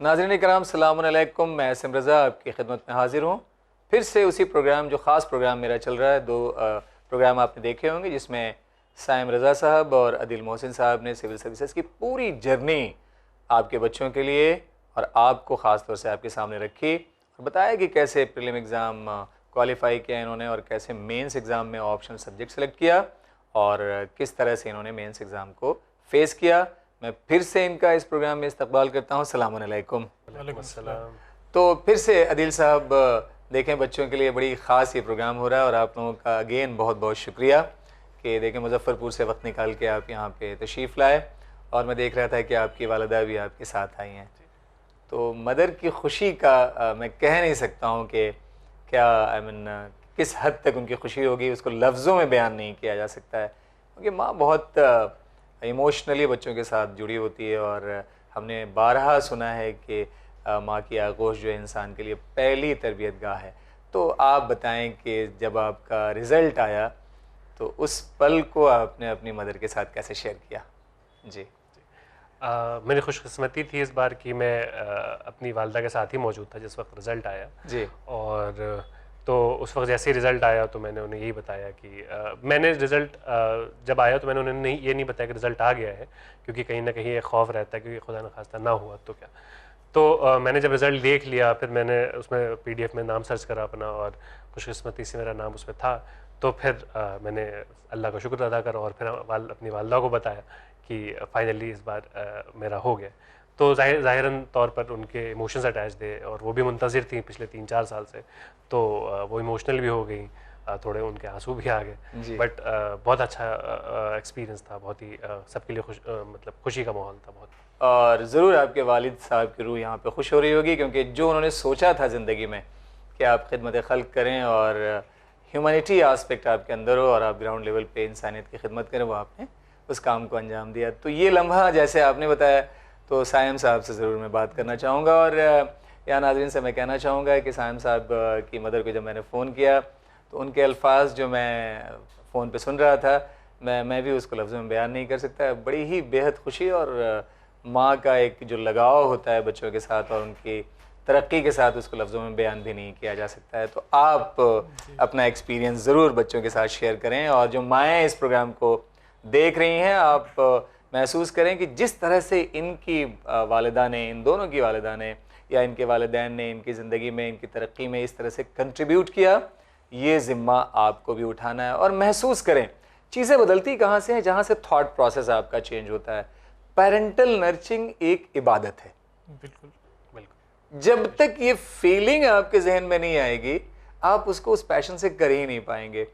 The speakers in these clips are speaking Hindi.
नाज़रीन इकराम सलाम अलैकुम, मैं एस एम रज़ा आपकी खिदमत में हाज़िर हूँ। फिर से उसी प्रोग्राम जो ख़ास प्रोग्राम मेरा चल रहा है, दो प्रोग्राम आपने देखे होंगे जिसमें साइम रज़ा साहब और अदिल मोहसिन साहब ने सिविल सर्विसेज की पूरी जर्नी आपके बच्चों के लिए और आपको ख़ास तौर से आपके सामने रखी और बताया कि कैसे प्रीलिम एग्ज़ाम क्वालिफ़ाई किया इन्होंने और कैसे मेंस एग्ज़ाम में ऑप्शनल सब्जेक्ट सेलेक्ट किया और किस तरह से इन्होंने मेंस एग्ज़ाम को फेस किया। मैं फिर से इनका इस प्रोग्राम में इस्तकबाल करता हूँ। सलाम अलैकुम। तो फिर से अदिल साहब, देखें बच्चों के लिए बड़ी ख़ास ये प्रोग्राम हो रहा है और आप लोगों का अगेन बहुत बहुत शुक्रिया कि देखें मुज़फ़्फ़रपुर से वक्त निकाल के आप यहाँ पे तशरीफ़ लाए और मैं देख रहा था कि आपकी वालिदा भी आपके साथ आई हैं। तो मदर की खुशी का मैं कह नहीं सकता हूँ कि क्या किस हद तक उनकी खुशी होगी, उसको लफ्ज़ों में बयान नहीं किया जा सकता है क्योंकि माँ बहुत इमोशनली बच्चों के साथ जुड़ी होती है और हमने बारहा सुना है कि माँ की आगोश जो है इंसान के लिए पहली तरबियत गाह है। तो आप बताएं कि जब आपका रिज़ल्ट आया तो उस पल को आपने अपनी मदर के साथ कैसे शेयर किया? जी मेरी खुशकिस्मती थी इस बार कि मैं अपनी वालदा के साथ ही मौजूद था जिस वक्त रिज़ल्ट आया जी। और तो उस वक्त जैसे ही रिज़ल्ट आया तो मैंने उन्हें यही बताया कि मैंने रिज़ल्ट जब आया तो मैंने उन्हें ये नहीं बताया कि रिज़ल्ट आ गया है, क्योंकि कहीं ना कहीं एक खौफ रहता है कि खुदा न खास्ता ना हुआ तो क्या। तो मैंने जब रिज़ल्ट देख लिया फिर मैंने उसमें PDF में नाम सर्च करा अपना और खुशकिस्मती से मेरा नाम उसमें था। तो फिर मैंने अल्लाह का शुक्र अदा करा और फिर अपनी वालदा को बताया कि फ़ाइनली इस बार मेरा हो गया। तो ज़ाहिरन तौर पर उनके इमोशंस अटैच थे और वो भी मुंतज़िर थी पिछले 3-4 साल से, तो वो इमोशनल भी हो गई, थोड़े उनके आंसू भी आ गए। बट बहुत अच्छा एक्सपीरियंस था, बहुत ही सबके लिए मतलब खुशी का माहौल था बहुत। और ज़रूर आपके वालिद साहब की रूह यहाँ पे खुश हो रही होगी क्योंकि जो उन्होंने सोचा था ज़िंदगी में कि आप खिदमत खल्क करें और ह्यूमैनिटी आस्पेक्ट आपके अंदर हो और आप ग्राउंड लेवल पे इंसानियत की खिदमत करें, वो आपने उस काम को अंजाम दिया। तो ये लम्हा जैसे आपने बताया तो साइम साहब से ज़रूर मैं बात करना चाहूँगा और या नाज़रीन से मैं कहना चाहूँगा कि साइम साहब की मदर को जब मैंने फ़ोन किया तो उनके अल्फाज जो मैं फ़ोन पे सुन रहा था मैं भी उसको लफ्ज़ों में बयान नहीं कर सकता। बड़ी ही बेहद खुशी और माँ का एक जो लगाव होता है बच्चों के साथ और उनकी तरक्की के साथ उसको लफ्ज़ों में बयान भी नहीं किया जा सकता है। तो आप अपना एक्सपीरियंस ज़रूर बच्चों के साथ शेयर करें और जो माएँ इस प्रोग्राम को देख रही हैं आप महसूस करें कि जिस तरह से इनकी वालिदा ने, इन दोनों की वालिदा ने या इनके वालिदैन ने इनकी ज़िंदगी में, इनकी तरक्की में इस तरह से कंट्रीब्यूट किया, ये ज़िम्मा आपको भी उठाना है और महसूस करें चीज़ें बदलती कहाँ से हैं, जहाँ से थॉट प्रोसेस आपका चेंज होता है। पेरेंटल नर्चरिंग एक इबादत है। बिल्कुल बिल्कुल। जब तक ये फीलिंग आपके जहन में नहीं आएगी आप उसको उस पैशन से कर ही नहीं पाएंगे।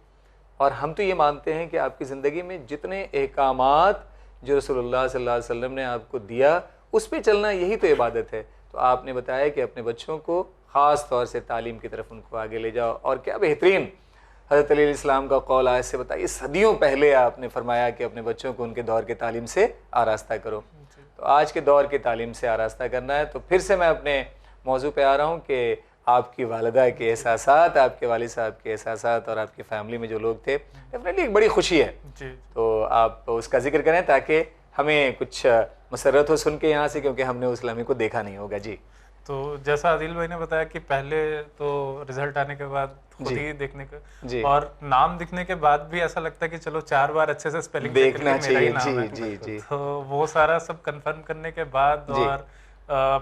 और हम तो ये मानते हैं कि आपकी ज़िंदगी में जितने अहकामात जो रसूलुल्लाह सल्लल्लाहु अलैहि वसल्लम ने आपको दिया उस पर चलना यही तो इबादत है। तो आपने बताया कि अपने बच्चों को ख़ास तौर से तालीम की तरफ उनको आगे ले जाओ और क्या बेहतरीन हज़रत अली इस्लाम का कौल आयत से बताइए, सदियों पहले आपने फरमाया कि अपने बच्चों को उनके दौर के तालीम से आरास्ता करो। तो आज के दौर की तालीम से आरास्ता करना है। तो फिर से मैं अपने मौजू पे आ रहा हूँ कि आपकी वालिदा के एहसासात, आपके वालिद साहब के एहसासात और आपकी फैमिली में जो लोग थे, डेफिनेटली एक बड़ी खुशी है जी। तो आप उसका जिक्र करें ताकि हमें कुछ मसरत हो सुन के यहाँ से, क्योंकि हमने उस लम्हे को देखा नहीं होगा। जी। तो जैसा आदिल भाई ने बताया कि पहले तो रिजल्ट आने के बाद खुद ही देखने का और नाम दिखने के बाद भी ऐसा लगता है कि चलो 4 बार अच्छे से स्पेलिंग देखना चाहिए। जी जी जी। तो वो सारा सब कंफर्म करने के बाद और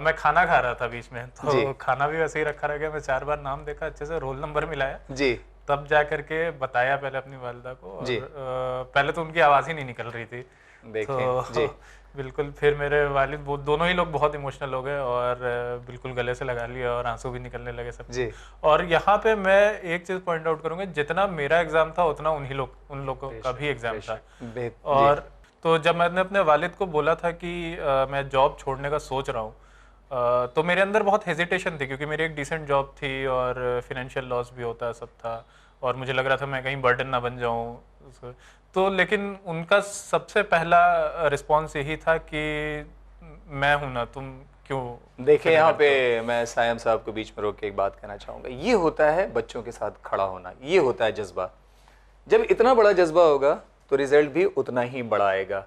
मैं खाना खा रहा था बीच में, तो खाना भी वैसे ही रखा रह गया। मैं 4 बार नाम देखा, अच्छे से रोल नंबर मिलाया जी, तब जा करके बताया पहले अपनी वालिदा को और पहले तो उनकी आवाज़ ही नहीं निकल रही थी। तो जी बिल्कुल फिर मेरे वालिद वो दोनों ही लोग बहुत इमोशनल हो गए और बिल्कुल गले से लगा लिया और आंसू भी निकलने लगे सब जी। और यहाँ पे मैं एक चीज़ पॉइंट आउट करूँगा, जितना मेरा एग्ज़ाम था उतना उन लोगों का भी एग्ज़ाम था। और तो जब मैंने अपने वालिद को बोला था कि मैं जॉब छोड़ने का सोच रहा हूँ, तो मेरे अंदर बहुत हेजिटेशन थी क्योंकि मेरी एक डिसेंट जॉब थी और फिनेंशियल लॉस भी होता सब था और मुझे लग रहा था मैं कहीं बर्डन ना बन जाऊँ। तो लेकिन उनका सबसे पहला रिस्पॉन्स यही था कि मैं हूं ना, तुम क्यों। देखिए यहाँ पे मैं सायम साहब को बीच में रोक के एक बात कहना चाहूँगा। ये होता है बच्चों के साथ खड़ा होना, ये होता है जज्बा। जब इतना बड़ा जज्बा होगा तो रिज़ल्ट भी उतना ही बड़ा आएगा।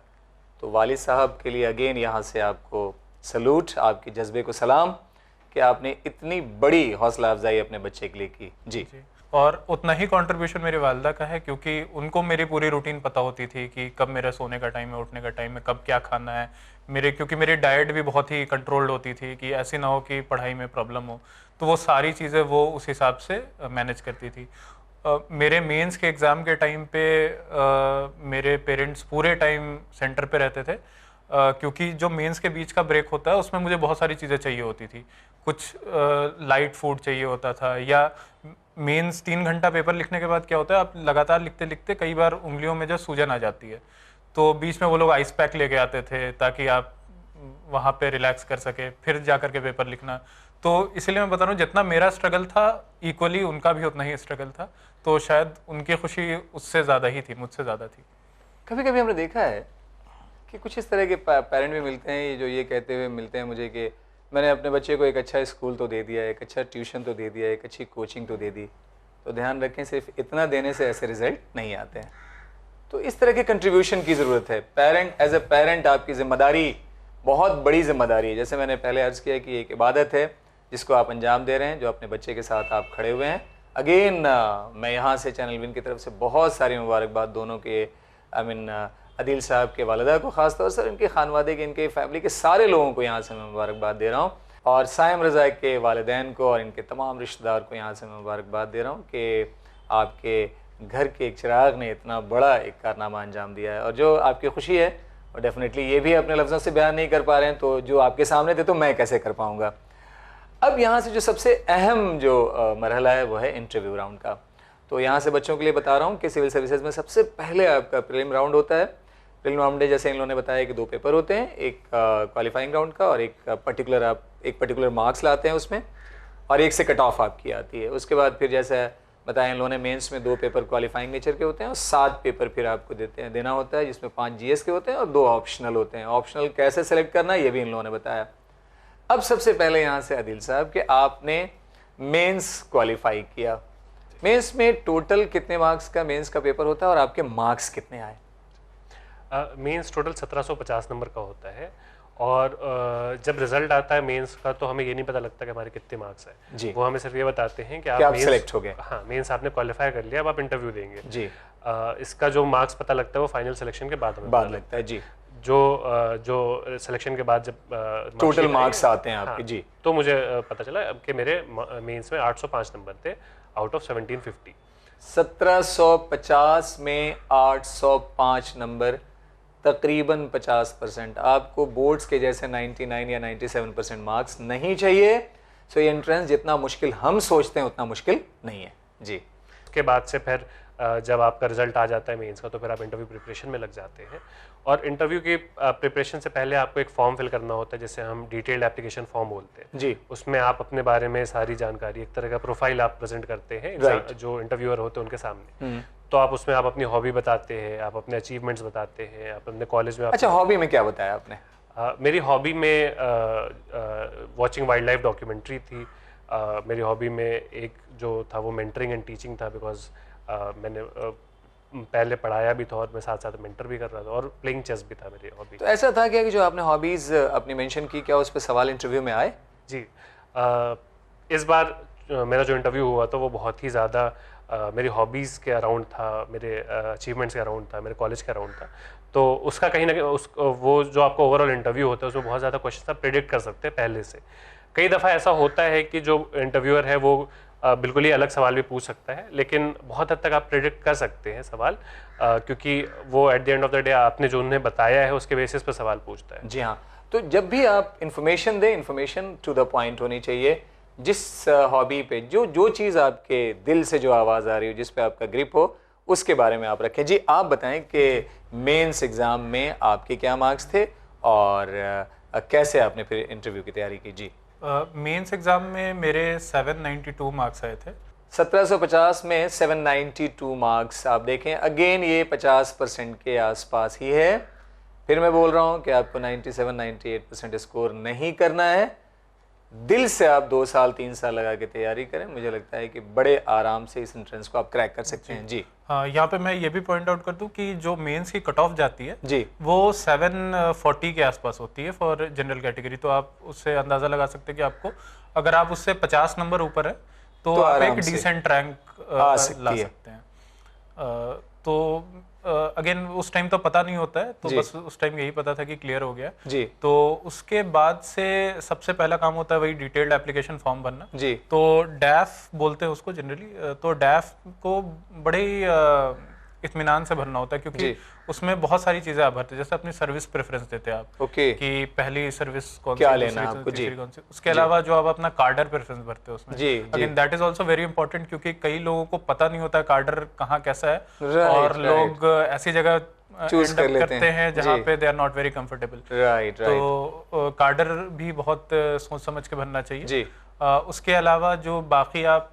तो वालिद साहब के लिए अगेन यहाँ से आपको सलूट, आपके जज्बे को सलाम कि आपने इतनी बड़ी हौसला अफजाई अपने बच्चे के लिए की। जी। और उतना ही कंट्रीब्यूशन मेरी वालदा का है, क्योंकि उनको मेरी पूरी रूटीन पता होती थी कि कब मेरा सोने का टाइम है, उठने का टाइम है, कब क्या खाना है क्योंकि मेरी डाइट भी बहुत ही कंट्रोल्ड होती थी कि ऐसी ना हो कि पढ़ाई में प्रॉब्लम हो, तो वो सारी चीज़ें वो उस हिसाब से मैनेज करती थी। मेरे मेंस के एग्ज़ाम के टाइम पे मेरे पेरेंट्स पूरे टाइम सेंटर पे रहते थे, क्योंकि जो मेंस के बीच का ब्रेक होता है उसमें मुझे बहुत सारी चीज़ें चाहिए होती थी। कुछ लाइट फूड चाहिए होता था, या मेंस 3 घंटा पेपर लिखने के बाद क्या होता है, आप लगातार लिखते लिखते कई बार उंगलियों में जो सूजन आ जाती है, तो बीच में वो लोग आइस पैक लेके आते थे ताकि आप वहाँ पे रिलैक्स कर सके, फिर जा करके पेपर लिखना। तो इसलिए मैं बता रहा हूँ, जितना मेरा स्ट्रगल था इक्वली उनका भी उतना ही स्ट्रगल था, तो शायद उनकी खुशी उससे ज़्यादा ही थी, मुझसे ज़्यादा थी। कभी कभी हमने देखा है कि कुछ इस तरह के पेरेंट भी मिलते हैं जो ये कहते हुए मिलते हैं मुझे कि मैंने अपने बच्चे को एक अच्छा स्कूल तो दे दिया, एक अच्छा ट्यूशन तो दे दिया, एक अच्छी कोचिंग तो दे दी, तो ध्यान रखें सिर्फ इतना देने से ऐसे रिजल्ट नहीं आते हैं। तो इस तरह के कंट्रीब्यूशन की ज़रूरत है। पेरेंट एज ए पेरेंट आपकी ज़िम्मेदारी बहुत बड़ी ज़िम्मेदारी है। जैसे मैंने पहले अर्ज़ किया कि एक इबादत है जिसको आप अंजाम दे रहे हैं, जो अपने बच्चे के साथ आप खड़े हुए हैं। अगेन मैं यहाँ से चैनल विन की तरफ से बहुत सारी मुबारकबाद दोनों के अदिल साहब के वालिदा को ख़ास तौर से, इनके खानवादे के, इनके फैमिली के सारे लोगों को यहाँ से मैं मुबारकबाद दे रहा हूँ, और साइम रज़ा के वालिदैन को और इनके तमाम रिश्तेदार को यहाँ से मैं मुबारकबाद दे रहा हूँ कि आपके घर के एक चिराग ने इतना बड़ा एक कारनामा अंजाम दिया है। और जो आपकी खुशी है और डेफिनेटली ये भी अपने लफ्ज़ों से बयान नहीं कर पा रहे हैं, तो जो आपके सामने थे तो मैं कैसे कर पाऊँगा। अब यहाँ से जो सबसे अहम जो मरहला है वो है इंटरव्यू राउंड का। तो यहाँ से बच्चों के लिए बता रहा हूँ कि सिविल सर्विसेज में सबसे पहले आपका प्रीलिम राउंड होता है। प्रीलिम राउंड में जैसे इन लोगों ने बताया कि 2 पेपर होते हैं, एक क्वालिफाइंग राउंड का और एक पर्टिकुलर मार्क्स लाते हैं उसमें, और एक से कट ऑफ आपकी आती है। उसके बाद फिर जैसे बताया इन लोगों ने, मेंस में 2 पेपर क्वालिफाइंग नेचर के होते हैं और 7 पेपर फिर आपको देना होता है, जिसमें 5 जीएस के होते हैं और 2 ऑप्शनल होते हैं। ऑप्शनल कैसे सेलेक्ट करना है ये भी इन लोगों ने बताया। अब सबसे पहले यहाँ से आदिल साहब कि आपने मेंस क्वालिफाई किया, मेंस में टोटल कितने मार्क्स का मेंस का पेपर होता है और आपके मार्क्स कितने आए? मेंस टोटल 1750 नंबर का होता है, और जब रिजल्ट आता है मेंस का तो हमें ये नहीं पता लगता कि हमारे कितने मार्क्स हैं जी। वो हमें सिर्फ ये बताते हैं कि आप सेलेक्ट हो गए। हाँ, मेंस आपने क्वालिफाई कर लिया, अब आप इंटरव्यू देंगे जी। इसका जो मार्क्स पता लगता है वो फाइनल सिलेक्शन के बाद लगता है जी। जो सिलेक्शन के बाद जब टोटल मार्क्स आते हैं आपके जी, तो मुझे पता चला कि मेरे मेंस में 805 नंबर थे आउट ऑफ 1750। 1750 में 805 नंबर, तकरीबन 50%। आपको बोर्ड्स के जैसे 99 या 97% मार्क्स नहीं चाहिए। सो ये एंट्रेंस जितना मुश्किल हम सोचते हैं उतना मुश्किल नहीं है जी। उसके बाद से फिर जब आपका रिजल्ट आ जाता है मेंस का, तो फिर आप इंटरव्यू प्रिपरेशन में लग जाते हैं, और इंटरव्यू की प्रिपरेशन से पहले आपको एक फॉर्म फिल करना होता है जिसे हम डिटेल्ड एप्लीकेशन फॉर्म बोलते हैं जी। उसमें आप अपने बारे में सारी जानकारी, एक तरह का प्रोफाइल आप प्रेजेंट करते हैं जो इंटरव्यूअर होते हैं उनके सामने। तो आप उसमें आप अपनी हॉबी बताते हैं, आप अपने अचीवमेंट्स बताते हैं, आप अपने कॉलेज में। अच्छा, हॉबी में क्या बताया आपने? मेरी हॉबी में वॉचिंग वाइल्ड लाइफ डॉक्यूमेंट्री थी। मेरी हॉबी में एक जो था वो मेंटरिंग एंड टीचिंग था, बिकॉज मैंने पहले पढ़ाया भी था और मैं साथ साथ मेंटर भी कर रहा था, और प्लेइंग चेस भी था मेरी हॉबी। तो ऐसा था क्या कि जो आपने हॉबीज अपनी मेंशन की, क्या उस पर सवाल इंटरव्यू में आए? जी। इस बार मेरा जो इंटरव्यू हुआ था वो बहुत ही ज़्यादा मेरी हॉबीज़ के अराउंड था, मेरे अचीवमेंट्स के अराउंड था, मेरे कॉलेज के अराउंड था। तो उसका कहीं ना कहीं वो जो आपको ओवरऑल इंटरव्यू होता है उसमें बहुत ज़्यादा क्वेश्चन आप प्रेडिक्ट कर सकते हैं पहले से। कई दफ़ा ऐसा होता है कि जो इंटरव्यूअर है वो बिल्कुल ही अलग सवाल भी पूछ सकता है, लेकिन बहुत हद तक आप प्रेडिक्ट कर सकते हैं सवाल, क्योंकि वो at the end of the day आपने जो उन्हें बताया है उसके बेसिस पर सवाल पूछता है। जी हाँ। तो जब भी आप इन्फॉर्मेशन दें, इन्फॉर्मेशन टू द पॉइंट होनी चाहिए। जिस हॉबी पे जो चीज़ आपके दिल से जो आवाज़ आ रही हो, जिस पे आपका ग्रिप हो, उसके बारे में आप रखें। जी, आप बताएं कि मेंस एग्ज़ाम में आपके क्या मार्क्स थे और कैसे आपने फिर इंटरव्यू की तैयारी की? जी। मेंस एग्ज़ाम में मेरे 792 मार्क्स आए थे। 1750 में 792 मार्क्स। आप देखें अगेन ये 50% के आसपास ही है। फिर मैं बोल रहा हूँ कि आपको 97-98% स्कोर नहीं करना है। दिल से आप 2 साल 3 साल लगा के तैयारी करें, मुझे लगता है कि बड़े आराम से इस एंट्रेंस को आप क्रैक कर सकते हैं। जी हाँ, यहाँ पे मैं ये भी पॉइंट आउट कर दूं कि जो मेंस की कट ऑफ जाती है जी वो 740 के आसपास होती है फॉर जनरल कैटेगरी। तो आप उससे अंदाजा लगा सकते हैं कि आपको अगर आप उससे 50 नंबर ऊपर है तो आप एक डिसेंट रैंक ला सकते हैं। तो अगेन उस टाइम तो पता नहीं होता है, तो बस उस टाइम यही पता था कि क्लियर हो गया जी। तो उसके बाद से सबसे पहला काम होता है वही डिटेल्ड एप्लीकेशन फॉर्म भरना जी। तो डैफ बोलते हैं उसको जनरली, तो डैफ को बड़े ही इत्मीनान से भरना होता है क्योंकि उसमें बहुत सारी चीजें आप भरते हैं, जैसे अपनी सर्विस प्रेफरेंस देते हैं आप कि पहली सर्विस कौन सी, लेना आपको, तीसरी कौन सी। उसके अलावा जो आप अपना कार्डर प्रेफरेंस भरते हैं उसमें, again that is also very important क्योंकि कई लोगों को पता नहीं होता है कार्डर कहाँ कैसा है और लोग ऐसी जगह चूज करते हैं जहाँ पे they are not very comfortable. तो कार्डर भी बहुत सोच समझ के भरना चाहिए। उसके अलावा जो बाकी आप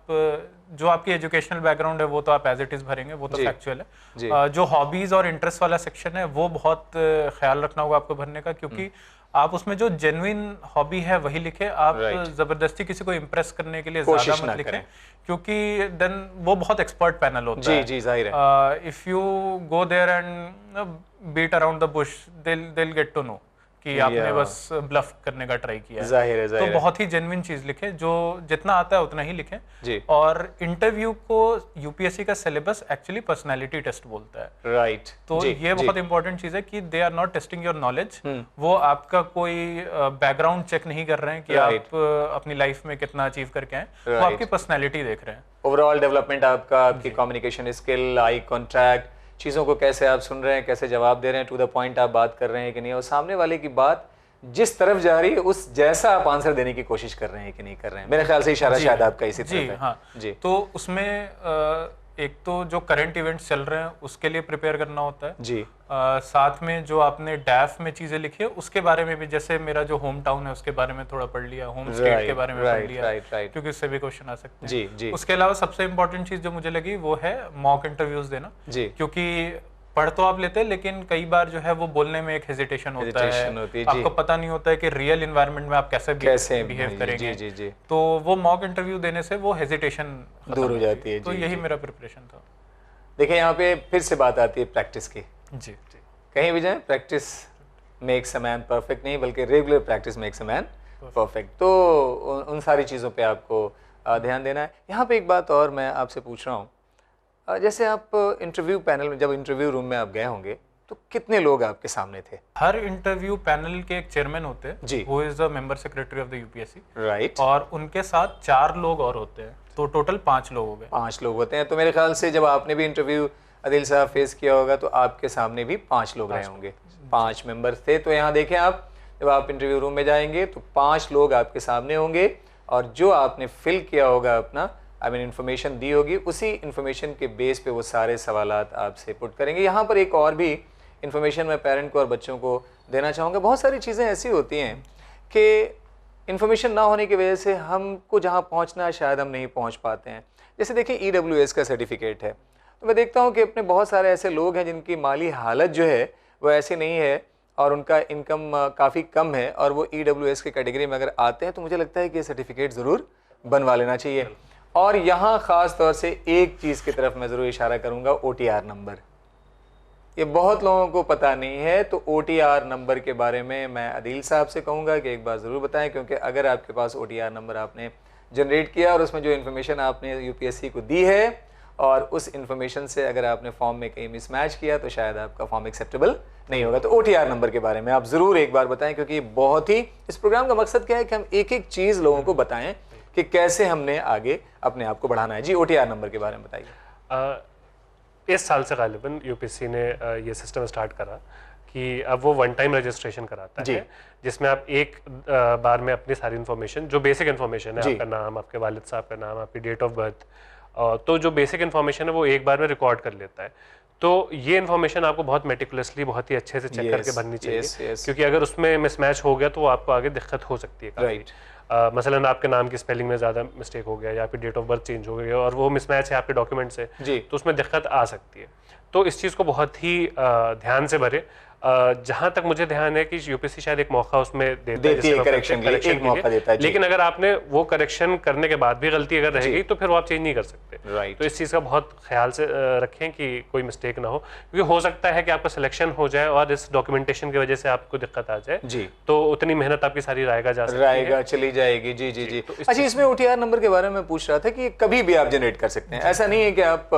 जो आपकी एजुकेशनल बैकग्राउंड है वो तो आप एज इट इज भरेंगे, वो तो फैक्चुअल है। जो हॉबीज और इंटरेस्ट वाला सेक्शन है वो बहुत ख्याल रखना होगा आपको भरने का, क्योंकि आप उसमें जो जेन्युइन हॉबी है वही लिखे, आप जबरदस्ती किसी को इम्प्रेस करने के लिए ज्यादा मत लिखें क्योंकि देन वो बहुत एक्सपर्ट पैनल होता है। जी जाहिर है। If you go there and beat around the bush they will get to know कि आपने बस ब्लफ करने का ट्राई किया है। जाहिर है। तो बहुत ही जेन्युइन चीज लिखें, जो जितना आता है उतना ही लिखें जी। और इंटरव्यू को यूपीएससी का सिलेबस एक्चुअली पर्सनालिटी टेस्ट बोलता है, राइट। तो ये बहुत इंपॉर्टेंट चीज है कि they are not testing your knowledge, वो आपका कोई बैकग्राउंड चेक नहीं कर रहे हैं कि आप अपनी लाइफ में कितना अचीव करके आए, वो आपकी पर्सनैलिटी देख रहे हैं। ओवरऑल डेवलपमेंट आपका, आपकी कम्युनिकेशन स्किल, आई कॉन्टैक्ट, चीज़ों को कैसे आप सुन रहे हैं, कैसे जवाब दे रहे हैं, टू द पॉइंट आप बात कर रहे हैं कि नहीं, और सामने वाले की बात जिस तरफ जा रही है उस जैसा आप आंसर देने की कोशिश कर रहे हैं कि नहीं कर रहे हैं। मेरे ख्याल से इशारा शायद आपका इसी तरफ है। हाँ जी। तो उसमें एक तो जो करंट इवेंट्स चल रहे हैं उसके लिए प्रिपेयर करना होता है जी। साथ में जो आपने डैफ में चीजें लिखी है उसके बारे में भी, जैसे मेरा जो होम टाउन है उसके बारे में थोड़ा पढ़ लिया, होम स्टेट के बारे में पढ़ लिया, क्योंकि उससे भी क्वेश्चन आ सकते हैं जी, जी। उसके अलावा सबसे इंपॉर्टेंट चीज जो मुझे लगी वो है मॉक इंटरव्यूज देना जी, क्योंकि पढ़ तो आप लेते हैं लेकिन कई बार जो है वो बोलने में एक हेजिटेशन होता है, आपको पता नहीं होता है कि रियल एनवायरनमेंट में आप कैसे बिहेव करेंगे जी, जी। तो वो मॉक इंटरव्यू देने से वो हेजिटेशन दूर हो जाती है। तो यही मेरा प्रिपरेशन था। देखिए यहाँ पे फिर से बात आती है प्रैक्टिस की जी। कहीं भी जाए practice makes a man perfect नहीं, बल्कि regular practice makes a man perfect. तो उन सारी चीज़ों पे आपको ध्यान देना है। यहाँ पे एक बात और मैं आपसे पूछ रहा हूँ, जैसे आप इंटरव्यू पैनल में, जब इंटरव्यू रूम में आप गए होंगे तो कितने लोग आपके सामने थे? हर इंटरव्यू पैनल के एक चेयरमैन होते हैं जी, who is the member secretary of the UPSC, right. और उनके साथ 4 लोग और होते हैं, तो टोटल 5 लोग हो गए। 5 लोग होते हैं। तो मेरे ख्याल से जब आपने भी इंटरव्यू आदिल साहब फेस किया होगा तो आपके सामने भी 5 लोग रहे होंगे, 5 मेंबर्स थे। तो यहाँ देखें आप, जब आप इंटरव्यू रूम में जाएंगे तो 5 लोग आपके सामने होंगे और जो आपने फिल किया होगा अपना इन्फॉर्मेशन दी होगी, उसी इन्फॉर्मेशन के बेस पे वो सारे सवालात आपसे पुट करेंगे। यहाँ पर एक और भी इन्फॉर्मेशन मैं पेरेंट को और बच्चों को देना चाहूँगा। बहुत सारी चीज़ें ऐसी होती हैं कि इन्फॉर्मेशन ना होने की वजह से हमको जहाँ पहुँचना है शायद हम नहीं पहुँच पाते हैं। जैसे देखिए EWS का सर्टिफिकेट है, तो मैं देखता हूँ कि अपने बहुत सारे ऐसे लोग हैं जिनकी माली हालत जो है वो ऐसी नहीं है और उनका इनकम काफ़ी कम है, और वो EWS की कैटेगरी में अगर आते हैं तो मुझे लगता है कि ये सर्टिफिकेट ज़रूर बनवा लेना चाहिए। और यहाँ ख़ास तौर से एक चीज़ की तरफ मैं ज़रूर इशारा करूँगा, OTR नंबर। ये बहुत लोगों को पता नहीं है, तो OTR नंबर के बारे में मैं आदिल साहब से कहूँगा कि एक बार ज़रूर बताएं, क्योंकि अगर आपके पास OTR नंबर आपने जनरेट किया और उसमें जो इन्फॉर्मेशन आपने यूपीएससी को दी है और उस इन्फॉर्मेशन से अगर आपने फॉर्म में कहीं मिसमैच किया तो शायद आपका फॉर्म एक्सेप्टेबल नहीं होगा। तो OTR नंबर के बारे में आप ज़रूर एक बार बताएं, क्योंकि बहुत ही, इस प्रोग्राम का मकसद क्या है कि हम एक एक चीज़ लोगों को बताएं कि कैसे हमने आगे अपने आप को बढ़ाना है। जी, OTR नंबर के बारे में बताइए। इस साल से गालिबन यूपीएससी ने ये सिस्टम स्टार्ट करा कि अब वो 1 टाइम रजिस्ट्रेशन कराता है, जिसमें आप एक बार में अपनी सारी इन्फॉर्मेशन, जो बेसिक इन्फॉर्मेशन है, आपका नाम, आपके वालिद साहब का नाम, आपकी डेट ऑफ बर्थ, तो जो बेसिक इन्फॉर्मेशन है वो एक बार में रिकॉर्ड कर लेता है। तो ये इन्फॉर्मेशन आपको बहुत मेटिकुलसली, बहुत ही अच्छे से चेक करके भरनी चाहिए, क्योंकि अगर उसमें मिसमैच हो गया तो आपको आगे दिक्कत हो सकती है। राइट। मसलन आपके नाम की स्पेलिंग में ज़्यादा मिस्टेक हो गया या आपकी डेट ऑफ बर्थ चेंज हो गई और वो मिसमैच है आपके डॉक्यूमेंट से, तो उसमें दिक्कत आ सकती है। तो इस चीज़ को बहुत ही ध्यान से भरे जहां तक मुझे ध्यान है कि यूपीएससी शायद एक मौका उसमें देती है करेक्शन के लिए, एक मौका देता है। लेकिन अगर आपने वो करेक्शन करने के बाद भी गलती अगर रह गई तो फिर वो आप चेंज नहीं कर सकते। राइट। तो इस चीज़ का बहुत ख्याल से रखें कि कोई मिस्टेक ना हो, क्योंकि हो सकता है कि आपका सिलेक्शन हो जाए और इस डॉक्यूमेंटेशन की वजह से आपको दिक्कत आ जाए जी, तो उतनी मेहनत आपकी सारी रायगा जा सकती है, चली जाएगी। जी जी जी। अच्छा, इसमें OTR नंबर के बारे में पूछ रहा था कि कभी भी आप जनरेट कर सकते हैं, ऐसा नहीं है कि आप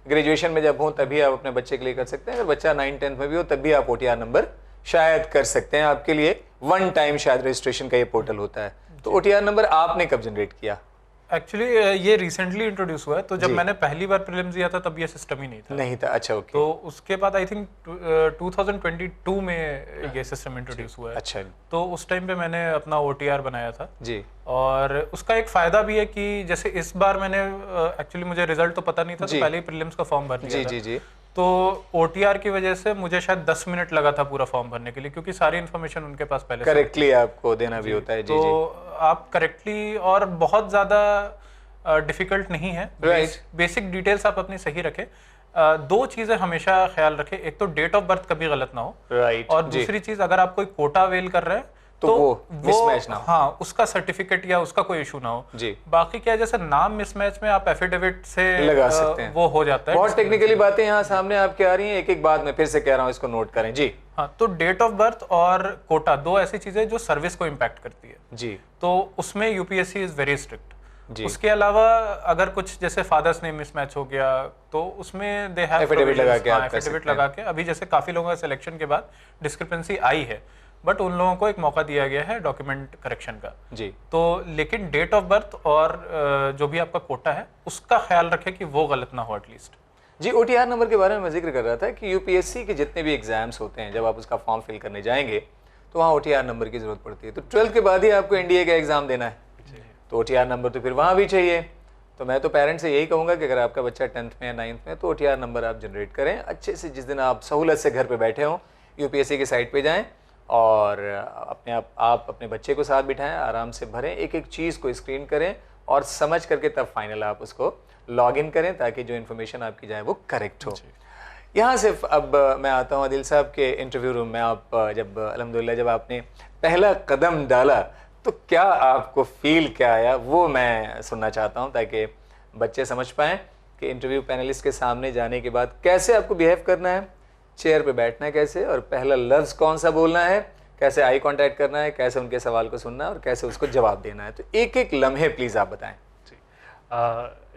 ग्रेजुएशन में जब हो तभी आप अपने बच्चे के लिए कर सकते हैं, अगर बच्चा 9-10 में भी हो तब भी आप OTR नंबर शायद कर सकते हैं। आपके लिए वन टाइम शायद रजिस्ट्रेशन का ये पोर्टल होता है। तो OTR नंबर आपने कब जनरेट किया? एक्चुअली ये रिसेंटली इंट्रोड्यूस हुआ है, तो जब मैंने पहली बार प्रीलिम्स दिया था तब ये सिस्टम ही नहीं था। अच्छा, ओके। तो उसके बाद आई थिंक 2022 में ये सिस्टम इंट्रोड्यूस हुआ है। अच्छा। तो उस टाइम पे मैंने अपना OTR बनाया था जी, और उसका एक फायदा भी है कि जैसे इस बार मैंने एक्चुअली मुझे रिजल्ट तो पता नहीं था, तो पहले ही प्रीलिम्स का फॉर्म भर दिया था। जी जी। तो OTR की वजह से मुझे शायद 10 मिनट लगा था पूरा फॉर्म भरने के लिए, क्योंकि सारी इन्फॉर्मेशन उनके पास पहले करेक्टली आपको देना भी होता है। जी तो जी। आप करेक्टली, और बहुत ज्यादा डिफिकल्ट नहीं है। बेसिक डिटेल्स आप अपनी सही रखें। दो चीजें हमेशा ख्याल रखें, एक तो डेट ऑफ बर्थ कभी गलत ना हो, और दूसरी चीज अगर आप कोई कोटा अवेल कर रहे हैं तो वो मिसमैच ना हो। हाँ, उसका सर्टिफिकेट या उसका कोई इशू ना हो जी। बाकी क्या है, जैसे नाम मिसमैच में आप एफिडेविट से लगा सकते हैं, वो हो जाता है। बहुत टेक्निकली बातें यहाँ सामने आपके आ रही हैं, एक एक बात मैं फिर से कह रहा हूँ, इसको नोट करें। जी हाँ, तो डेट ऑफ बर्थ और कोटा दो ऐसी चीजें जो सर्विस को इम्पैक्ट करती है। जी। तो उसमें यूपीएससी इज वेरी स्ट्रिक्ट। उसके अलावा अगर कुछ जैसे फादर्स नेम मिसमैच हो गया तो उसमें दे हैव एफिडेविट लगा के अभी जैसे काफी लोगों का सिलेक्शन के बाद डिस्क्रिपेंसी आई है, बट उन लोगों को एक मौका दिया गया है डॉक्यूमेंट करेक्शन का। जी। तो लेकिन डेट ऑफ बर्थ और जो भी आपका कोटा है उसका ख्याल रखें कि वो गलत ना हो एटलीस्ट। जी, OTR नंबर के बारे में मैं जिक्र कर रहा था कि यूपीएससी के जितने भी एग्जाम्स होते हैं, जब आप उसका फॉर्म फिल करने जाएंगे तो वहाँ OTR नंबर की जरूरत पड़ती है। तो 12th के बाद ही आपको NDA का एग्जाम देना है, तो OTR नंबर तो फिर वहाँ भी चाहिए। तो मैं तो पेरेंट्स से यही कहूँगा कि अगर आपका बच्चा 10th में या 9th में, तो OTR नंबर आप जनरेट करें अच्छे से। जिस दिन आप सहूलत से घर पे बैठे हों, यूपीएससी की साइट पे जाएं और आप अपने बच्चे को साथ बिठाएं, आराम से भरें, एक एक चीज़ को स्क्रीन करें और समझ करके तब फाइनल आप उसको लॉग इन करें, ताकि जो इन्फॉर्मेशन आपकी जाए वो करेक्ट हो। यहाँ से अब मैं आता हूँ आदिल साहब के इंटरव्यू रूम में। आप जब अल्हम्दुलिल्लाह जब आपने पहला कदम डाला तो क्या आपको फील क्या आया, वो मैं सुनना चाहता हूँ, ताकि बच्चे समझ पाएँ कि इंटरव्यू पैनलिस्ट के सामने जाने के बाद कैसे आपको बिहेव करना है, चेयर पे बैठना है कैसे, और पहला लफ्ज़ कौन सा बोलना है, कैसे आई कांटेक्ट करना है, कैसे उनके सवाल को सुनना है और कैसे उसको जवाब देना है। तो एक एक लम्हे प्लीज़ आप बताएं।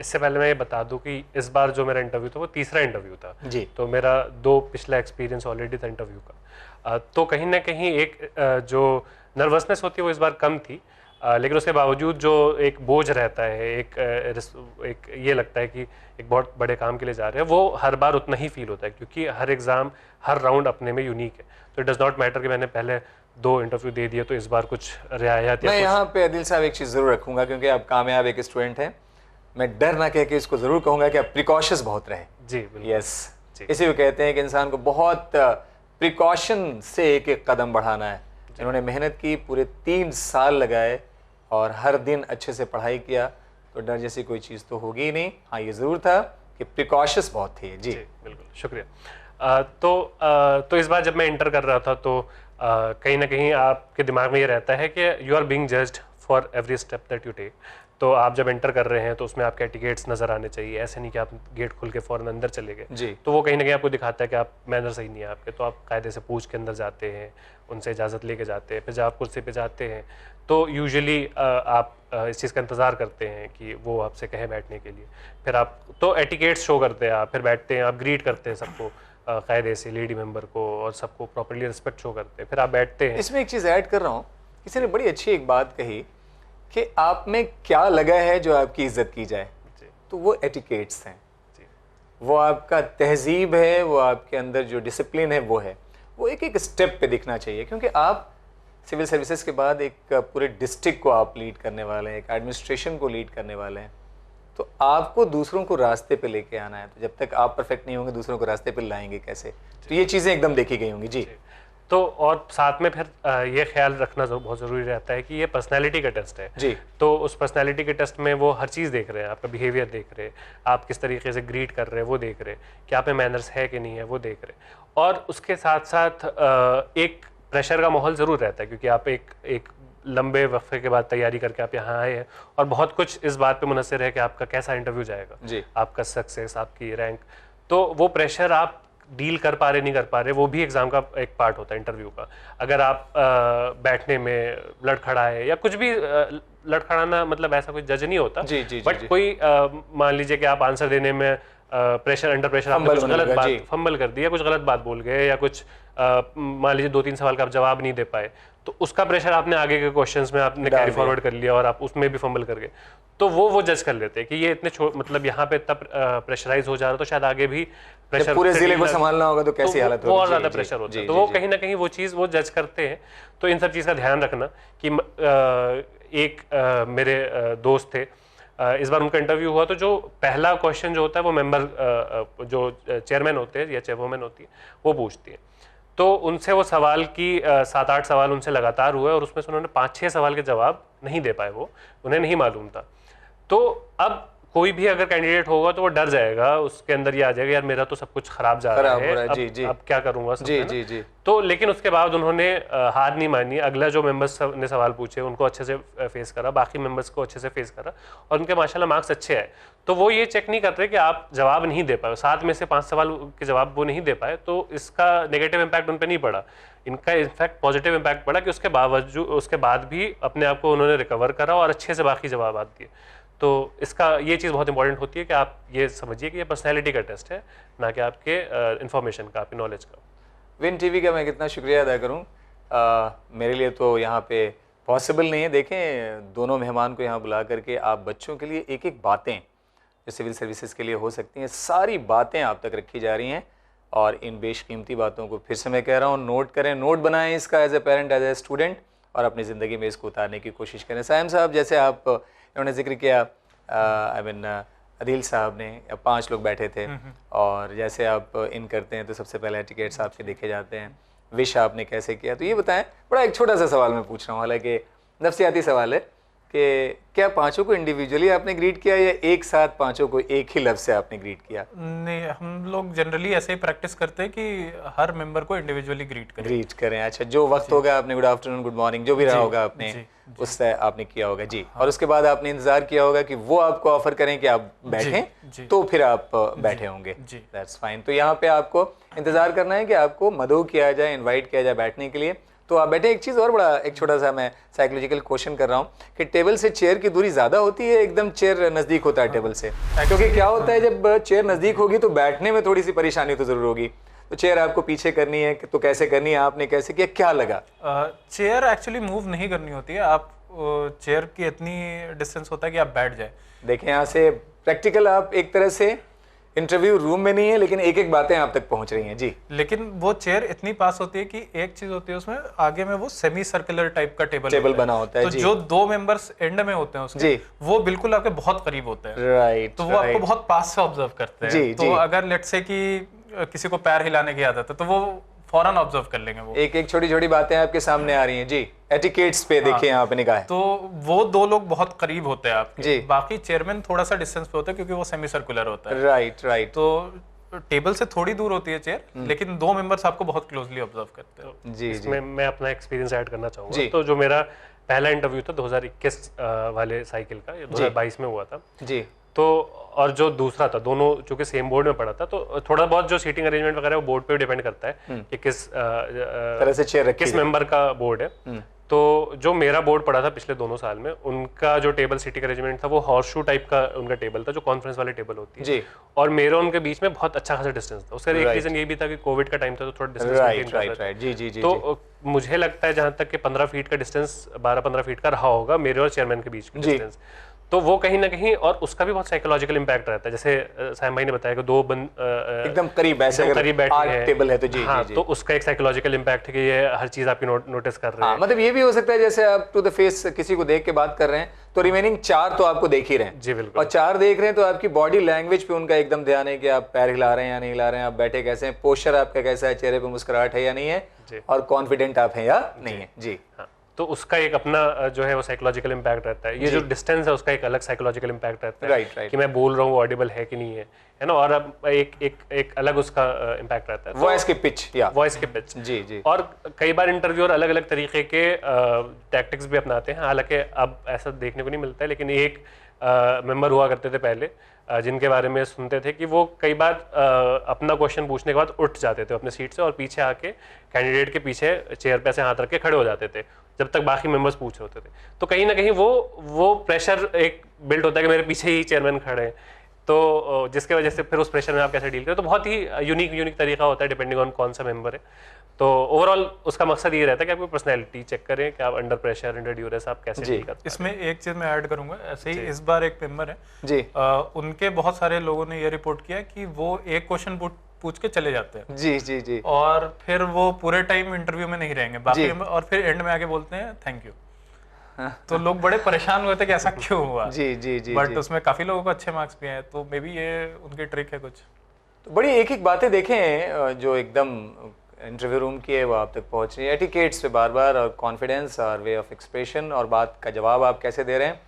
इससे पहले मैं ये बता दूं कि इस बार जो मेरा इंटरव्यू था वो तीसरा इंटरव्यू था जी। तो मेरा 2 पिछला एक्सपीरियंस ऑलरेडी था इंटरव्यू का। तो कहीं ना कहीं एक जो नर्वसनेस होती है वो इस बार कम थी, लेकिन उसके बावजूद जो एक बोझ रहता है, एक ये लगता है कि एक बहुत बड़े काम के लिए जा रहे हैं, वो हर बार उतना ही फील होता है, क्योंकि हर एग्ज़ाम हर राउंड अपने में यूनिक है। तो इट डज़ नॉट मैटर कि मैंने पहले 2 इंटरव्यू दे दिए तो इस बार कुछ रियायत। मैं यहाँ पे आदिल साहब एक चीज़ ज़रूर रखूँगा, क्योंकि आप कामयाब एक स्टूडेंट हैं। मैं डर ना कह के इसको ज़रूर कहूँगा कि आप प्रिकॉशंस बहुत रहे। जी बिल्कुल। यस, इसी को कहते हैं कि इंसान को बहुत प्रिकॉशन से एक एक कदम बढ़ाना है। इन्होंने मेहनत की, पूरे 3 साल लगाए और हर दिन अच्छे से पढ़ाई किया, तो डर जैसी कोई चीज़ तो होगी ही नहीं। हाँ, ये ज़रूर था कि प्रिकॉशंस बहुत थे। जी बिल्कुल, शुक्रिया। तो इस बार जब मैं इंटर कर रहा था तो कहीं ना कहीं आपके दिमाग में ये रहता है कि you are being judged for every step that you take. तो आप जब एंटर कर रहे हैं तो उसमें आपके टिकट्स नज़र आने चाहिए, ऐसे नहीं कि आप गेट खुल के फ़ौरन अंदर चले गए। जी। तो वो कहीं ना कहीं आपको दिखाता है कि आप मैनर सही नहीं है आपके, तो आप कायदे से पूछ के अंदर जाते हैं, उनसे इजाज़त लेके जाते हैं। फिर जब आप कुर्सी पे जाते हैं तो यूजुअली आप इस चीज़ का इंतज़ार करते हैं कि वो आपसे कहे बैठने के लिए। फिर आप तो एटिकेट्स शो करते हैं, आप फिर बैठते हैं, आप ग्रीट करते हैं सबको कायदे से, लेडी मेंबर को, और सबको प्रॉपर्ली रिस्पेक्ट शो करते हैं। फिर आप बैठते हैं। इसमें एक चीज़ ऐड कर रहा हूँ, किसी ने बड़ी अच्छी एक बात कही कि आप में क्या लगा है जो आपकी इज्जत की जाए, तो वो एटिकेट्स हैं, वो आपका तहजीब है, वो आपके अंदर जो डिसिप्लिन है वो है, वो एक एक स्टेप पे दिखना चाहिए। क्योंकि आप सिविल सर्विसेज के बाद एक पूरे डिस्ट्रिक्ट को आप लीड करने वाले हैं, एक एडमिनिस्ट्रेशन को लीड करने वाले हैं, तो आपको दूसरों को रास्ते पे लेके आना है। तो जब तक आप परफेक्ट नहीं होंगे दूसरों को रास्ते पे लाएंगे कैसे? तो ये चीज़ें एकदम देखी गई होंगी। जी। तो और साथ में फिर ये ख्याल रखना बहुत ज़रूरी रहता है कि ये पर्सनैलिटी का टेस्ट है जी। तो उस पर्सनैलिटी के टेस्ट में वो हर चीज़ देख रहे हैं, आपका बिहेवियर देख रहे हैं, आप किस तरीके से ग्रीट कर रहे हैं वो देख रहे हैं, कि आप में मैनर्स है कि नहीं है वो देख रहे हैं। और उसके साथ साथ एक प्रेशर का माहौल ज़रूर रहता है, क्योंकि आप एक लंबे वक्फे के बाद तैयारी करके आप यहाँ आए हैं और बहुत कुछ इस बात पे मुनसर है कि आपका कैसा इंटरव्यू जाएगा जी। आपका सक्सेस, आपकी रैंक, तो वो प्रेशर आप डील कर पा रहे नहीं कर पा रहे, वो भी एग्जाम का एक पार्ट होता है इंटरव्यू का। अगर आप बैठने में लड़खड़ाए या कुछ भी लड़खड़ाना मतलब ऐसा कोई जज नहीं होता, बट कोई मान लीजिए कि आप आंसर देने में प्रेशर, अंडर प्रेशर आपने कुछ गलत बात फंबल कर दिया, कुछ गलत बात बोल गए, या कुछ मान लीजिए 2-3 सवाल का आप जवाब नहीं दे पाए, तो उसका प्रेशर आपने आगे के क्वेश्चंस में आपने कैरी फॉरवर्ड कर लिया और आप उसमें भी फंबल कर गए, तो वो जज कर लेते हैं कि ये इतने मतलब यहाँ पे इतना प्रेशराइज हो जा रहा है, तो शायद आगे भी प्रेशर, पूरे जिले को संभालना होगा तो कैसी हालत होगी, बहुत ज्यादा प्रेशर होता है। तो वो कहीं ना कहीं वो चीज़ वो जज करते हैं। तो इन सब चीज़ का ध्यान रखना कि एक मेरे दोस्त थे, इस बार उनका इंटरव्यू हुआ, तो जो पहला क्वेश्चन जो होता है वो मेंबर जो चेयरमैन होते हैं या चेयरवुमैन होती है वो पूछती है, तो उनसे वो सवाल की 7-8 सवाल उनसे लगातार हुए और उसमें से उन्होंने 5-6 सवाल के जवाब नहीं दे पाए, वो उन्हें नहीं मालूम था। तो अब कोई भी अगर कैंडिडेट होगा तो वो डर जाएगा, उसके अंदर ये आ जाएगा यार मेरा तो सब कुछ खराब जा रहा है, अब क्या करूंगा जी। तो लेकिन उसके बाद उन्होंने हार नहीं मानी, अगला जो मेंबर्स ने सवाल पूछे उनको अच्छे से फेस करा, बाकी मेंबर्स को अच्छे से फेस करा और उनके माशाल्लाह मार्क्स अच्छे आए। तो वो ये चेक नहीं कर रहे कि आप जवाब नहीं दे पाए, 7 में से 5 सवाल के जवाब वो नहीं दे पाए, तो इसका नेगेटिव इम्पैक्ट उन पर नहीं पड़ा, इनका इनफैक्ट पॉजिटिव इम्पैक्ट पड़ा कि उसके बाद भी अपने आप को उन्होंने रिकवर करा और अच्छे से बाकी जवाब दिए। तो इसका ये चीज़ बहुत इंपॉर्टेंट होती है कि आप ये समझिए कि ये पर्सनैलिटी का टेस्ट है, ना कि आपके इन्फॉर्मेशन का, आपकी नॉलेज का। विन टीवी का मैं कितना शुक्रिया अदा करूं, मेरे लिए तो यहाँ पे पॉसिबल नहीं है। देखें, दोनों मेहमान को यहाँ बुला करके आप बच्चों के लिए एक एक बातें जो सिविल सर्विसेज के लिए हो सकती हैं, सारी बातें आप तक रखी जा रही हैं। और इन बेशकीमती बातों को फिर से मैं कह रहा हूँ, नोट करें, नोट बनाएं इसका as a parent, as a student, और अपनी ज़िंदगी में इसको उतारने की कोशिश करें। साइम साहब, जैसे आप इन्होंने जिक्र किया, अदील साहब ने, 5 लोग बैठे थे, और जैसे आप इन करते हैं तो सबसे पहले टिकट्स आपके देखे जाते हैं, विश आपने कैसे किया, तो ये बताएं। बड़ा एक छोटा सा सवाल मैं पूछ रहा हूँ, हालांकि नफ्सियाती सवाल है, कि क्या 5 को इंडिविजुअली आपने ग्रीट किया या एक साथ 5 को एक ही लफ्ज़ से आपने ग्रीट किया? नहीं, हम लोग जनरली ऐसे ही प्रैक्टिस करते हैं कि हर मेंबर को इंडिविजुअली ग्रीट करें। अच्छा, जो वक्त होगा आपने गुड आफ्टरनून, गुड मॉर्निंग, जो भी रहा होगा आपने उससे आपने किया होगा जी। और उसके बाद आपने इंतजार किया होगा कि वो आपको ऑफर करें कि आप बैठें, तो फिर आप बैठे होंगे। That's fine. तो यहाँ पे आपको इंतजार करना है कि आपको मदऊ किया जाए, इन्वाइट किया जाए बैठने के लिए, तो आप बैठे। एक चीज़ और, बड़ा एक छोटा सा मैं साइकोलॉजिकल क्वेश्चन कर रहा हूँ कि टेबल से चेयर की दूरी ज़्यादा होती है, एकदम चेयर नज़दीक होता है टेबल से? क्योंकि क्या होता है, जब चेयर नज़दीक होगी तो बैठने में थोड़ी सी परेशानी तो ज़रूर होगी, तो चेयर आपको पीछे करनी है, तो कैसे करनी है, आपने कैसे किया, क्या लगा? चेयर एक्चुअली मूव नहीं करनी होती है, आप चेयर की इतनी डिस्टेंस होता है कि आप बैठ जाए। देखें, यहाँ से प्रैक्टिकल आप एक तरह से इंटरव्यू रूम में नहीं है, लेकिन एक एक बातें आप तक पहुंच रही हैं जी। लेकिन वो चेयर इतनी पास होती है कि एक चीज होती है उसमें आगे में वो सेमी सर्कुलर टाइप का टेबल बना होता है, तो जो 2 मेंबर्स एंड में होते हैं उसके, वो बिल्कुल आपके बहुत करीब होते हैं, राइट। तो वो आपको बहुत पास से ऑब्जर्व करते हैं। तो अगर लेट्स से कि किसी को पैर हिलाने की आदत है तो वो फौरन ऑब्जर्व कर लेंगे। वो एक एक छोटी छोटी बातें आपके सामने आ रही हैं जी। एटिकेट्स पे देखिए यहाँ पे निगाह, तो वो 2 लोग बहुत करीब होते हैं आपके, बाकी चेयरमैन थोड़ा सा डिस्टेंस पे होता है क्योंकि वो सेमी सर्कुलर होता है। राइट। तो टेबल से थोड़ी दूर होती है चेयर, लेकिन 2 मेंबर्स आपको बहुत क्लोजली ऑब्जर्व करते हैं जी। इसमें मैं अपना एक्सपीरियंस ऐड करना चाहूँगा। तो जो मेरा पहला इंटरव्यू था 2021 वाले साइकिल का, 2022 में हुआ था जी। तो और जो दूसरा था, दोनों चूंकि सेम बोर्ड में पड़ा था, तो थोड़ा बहुत जो सीटिंग अरेंजमेंट वगैरह वो बोर्ड पे डिपेंड करता है कि किस तरह से चेयर रखी, किस मेंबर का बोर्ड है। तो जो मेरा बोर्ड पड़ा था पिछले 2 साल में, उनका जो टेबल सीटिंग अरेंजमेंट था वो हॉर्स शू टाइप का उनका टेबल था, जो कॉन्फ्रेंस वाले टेबल होती है जी। और मेरे उनके बीच में बहुत अच्छा खासा डिस्टेंस था। उसका एक रीजन ये भी था कि कोविड का टाइम था, तो थोड़ा डिस्टेंस मेंटेन करना था। तो मुझे लगता है जहां तक कि 15 फीट का डिस्टेंस 12-15 फीट का रहा होगा मेरे और चेयरमैन के बीच का डिस्टेंस। तो वो कहीं ना कहीं, और उसका भी बहुत साइकोलॉजिकल इम्पैक्ट रहता है। जैसे साइम भाई ने बताया कि दो एकदम करीब ऐसे करीब बैठे टेबल है तो जी, हाँ, जी, तो उसका एक साइकोलॉजिकल इम्पैक्ट है कि ये हर चीज आपकी नोटिस कर रहे हैं। मतलब ये भी हो सकता है जैसे आप टू द फेस किसी को देख के बात कर रहे हैं तो रिमेनिंग 4 तो आपको देख ही रहे हैं जी बिल्कुल, और 4 देख रहे हैं तो आपकी बॉडी लैंग्वेज पे उनका एकदम ध्यान है कि आप पैर हिला रहे हैं या नहीं हिला रहे हैं, आप बैठे कैसे हैं, पोस्चर आपका कैसा है, चेहरे पे मुस्कुराहट है या नहीं है और कॉन्फिडेंट आप हैं या नहीं है जी। हाँ, तो उसका एक अपना जो है वो साइकोलॉजिकल इम्पैक्ट रहता है। ये जो डिस्टेंस है उसका एक अलग साइकोलॉजिकल इम्पैक्ट रहता है, राइट कि मैं बोल रहा हूँ ऑडिबल है कि नहीं है ना, और अब एक अलग उसका इम्पैक्ट रहता है, वॉइस की पिच या वॉइस की पिच जी जी। और कई बार इंटरव्यूअर अलग अलग तरीके के टैक्टिक्स भी अपनाते हैं, हालांकि अब ऐसा देखने को नहीं मिलता है, लेकिन एक मेंबर हुआ करते थे पहले जिनके बारे में सुनते थे कि वो कई बार अपना क्वेश्चन पूछने के बाद उठ जाते थे अपने सीट से और पीछे आके कैंडिडेट के पीछे चेयर पे ऐसे हाथ रख के खड़े हो जाते थे जब तक बाकी मेंबर्स पूछ रहे होते थे। तो कहीं ना कहीं वो प्रेशर एक बिल्ड होता है कि मेरे पीछे ही चेयरमैन खड़े हैं, तो जिसके वजह से फिर उस प्रेशर में आप कैसे डील करें, तो बहुत ही यूनिक तरीका होता है डिपेंडिंग ऑन कौन सा मेंबर है। तो ओवरऑल उसका मकसद ये रहता है कि आपकी पर्सनैलिटी चेक करें कि आप अंडर प्रेशर, अंडर ड्यूरेस आप कैसे डील करते हैं। इसमें एक चीज मैं ऐड करूंगा, ऐसे ही इस बार एक मेंबर है जी, उनके बहुत सारे लोगों ने ये रिपोर्ट किया कि वो एक क्वेश्चन पूछ के चले जाते हैं जी जी जी, और फिर वो पूरे टाइम इंटरव्यू में नहीं रहेंगे बाकी, और फिर एंड में आके बोलते हैं थैंक यू। तो लोग बड़े परेशान हुए थे कि ऐसा क्यों हुआ। जी जी जी, बट उसमें काफी लोगों को अच्छे मार्क्स भी आए, तो मे बी ये उनकी ट्रिक है कुछ। तो बड़ी एक बातें देखें जो एकदम इंटरव्यू रूम की है वो आप तक पहुंच रही है, एटिकेट्स पे बार बार, और कॉन्फिडेंस और वे ऑफ एक्सप्रेशन और बात का जवाब आप कैसे दे रहे हैं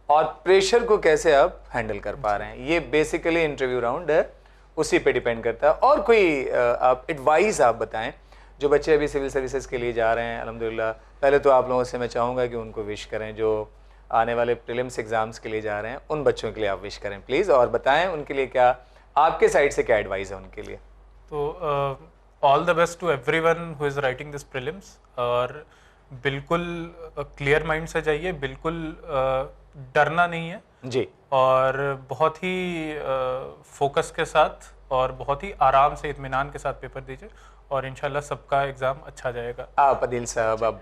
और प्रेशर को कैसे आप हैंडल कर पा रहे हैं, ये बेसिकली इंटरव्यू राउंड है उसी पे डिपेंड करता है। और कोई आप एडवाइस आप बताएं जो बच्चे अभी सिविल सर्विसेज के लिए जा रहे हैं। अल्हम्दुलिल्लाह पहले तो आप लोगों से मैं चाहूँगा कि उनको विश करें, जो आने वाले प्रीलिम्स एग्जाम्स के लिए जा रहे हैं उन बच्चों के लिए आप विश करें प्लीज़, और बताएं उनके लिए क्या आपके साइड से क्या एडवाइस है उनके लिए। तो all the best to everyone who is writing this prelims, और बिल्कुल क्लियर माइंड से जाइए, बिल्कुल डरना नहीं है जी, और बहुत ही फोकस के साथ और बहुत ही आराम से इत्मीनान के साथ पेपर दीजिए और इंशाल्लाह सबका एग्ज़ाम अच्छा जाएगा। आप अदिल साहब, अब